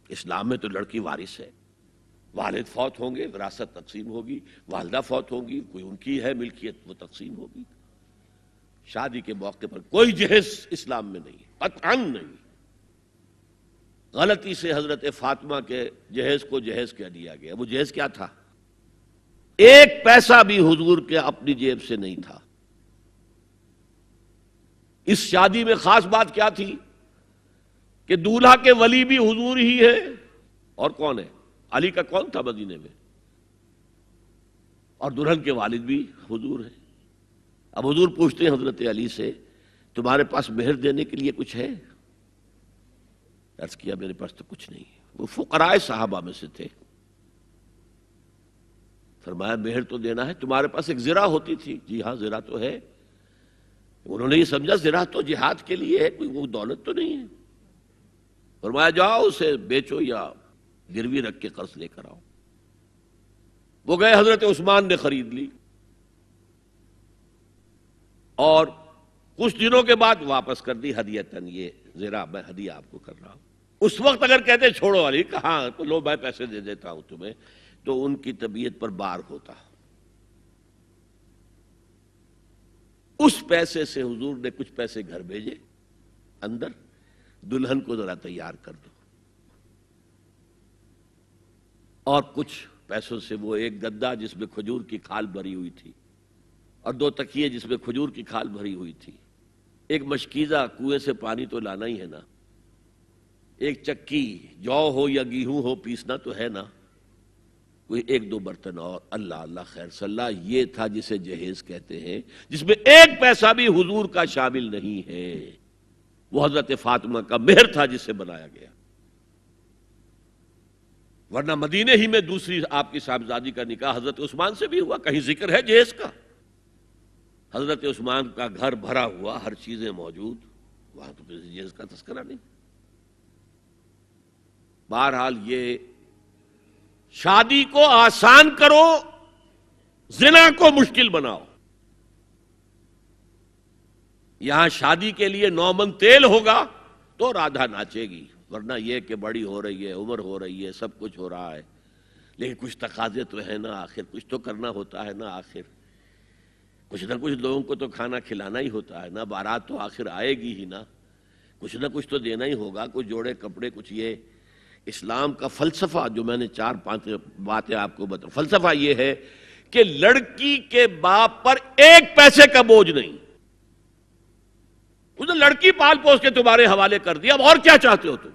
اسلام میں تو لڑکی وارث ہے، والد فوت ہوں گے وراثت تقسیم ہوگی، والدہ فوت ہوں گی کوئی ان کی ہے ملکیت وہ تقسیم ہوگی۔ شادی کے موقع پر کوئی جہیز اسلام میں نہیں، قطعاً نہیں۔ غلطی سے حضرت فاطمہ کے جہیز کو جہیز کہہ دیا گیا، وہ جہیز کیا تھا؟ ایک پیسہ بھی حضور کے اپنی جیب سے نہیں تھا۔ اس شادی میں خاص بات کیا تھی کہ دولہا کے ولی بھی حضور ہی ہے، اور کون ہے؟ علی کا کون تھا مدینے میں؟ اور دلہن کے والد بھی حضور ہیں۔ اب حضور پوچھتے ہیں حضرت علی سے تمہارے پاس مہر دینے کے لیے کچھ ہے؟ عرض کیا میرے پاس تو کچھ نہیں ہے۔ وہ فقراء صحابہ میں سے تھے۔ فرمایا مہر تو دینا ہے، تمہارے پاس ایک زرہ ہوتی تھی؟ جی ہاں زرہ تو ہے۔ انہوں نے یہ سمجھا زرہ تو جہاد کے لیے ہے، کوئی وہ دولت تو نہیں ہے۔ فرمایا جاؤ اسے بیچو یا گروی رکھ کے قرض لے کر آؤ۔ وہ گئے، حضرت عثمان نے خرید لی، اور کچھ دنوں کے بعد واپس کر دی ہدیتاً، یہ زرہ میں ہدیہ آپ کو کر رہا ہوں۔ اس وقت اگر کہتے چھوڑو علی، کہاں تو لو میں پیسے دے دیتا ہوں تمہیں، تو ان کی طبیعت پر بار ہوتا۔ اس پیسے سے حضور نے کچھ پیسے گھر بھیجے اندر، دلہن کو ذرا تیار کر دو، اور کچھ پیسوں سے وہ ایک گدا جس میں کھجور کی کھال بھری ہوئی تھی، اور 2 تکیے جس میں کھجور کی کھال بھری ہوئی تھی، ایک مشکیزہ کنویں سے پانی تو لانا ہی ہے نا، ایک چکی جو ہو یا گیہوں ہو پیسنا تو ہے نا، کوئی 1-2 برتن اور، اللہ اللہ خیر صلی اللہ، یہ تھا جسے جہیز کہتے ہیں، جس میں ایک پیسہ بھی حضور کا شامل نہیں ہے۔ وہ حضرت فاطمہ کا مہر تھا جسے بنایا گیا، ورنہ مدینے ہی میں دوسری آپ کی صاحبزادی کا نکاح حضرت عثمان سے بھی ہوا، کہیں ذکر ہے جہیز کا؟ حضرت عثمان کا گھر بھرا ہوا، ہر چیزیں موجود، وہاں تو جہیز کا تذکرہ نہیں۔ بہرحال یہ شادی کو آسان کرو، زنا کو مشکل بناؤ۔ یہاں شادی کے لیے 9 من تیل ہوگا تو رادھا ناچے گی، ورنہ یہ کہ بڑی ہو رہی ہے، عمر ہو رہی ہے، سب کچھ ہو رہا ہے، لیکن کچھ تقاضے تو ہے نا، آخر کچھ تو کرنا ہوتا ہے نا، آخر کچھ نہ کچھ لوگوں کو تو کھانا کھلانا ہی ہوتا ہے نا، بارات تو آخر آئے گی ہی نا، کچھ نہ کچھ تو دینا ہی ہوگا، کچھ جوڑے کپڑے، کچھ یہ۔ اسلام کا فلسفہ جو میں نے 4-5 باتیں آپ کو بتا، فلسفہ یہ ہے کہ لڑکی کے باپ پر ایک پیسے کا بوجھ نہیں، اس نے لڑکی پال پوس کے تمہارے حوالے کر دیا، اب اور کیا چاہتے ہو تم؟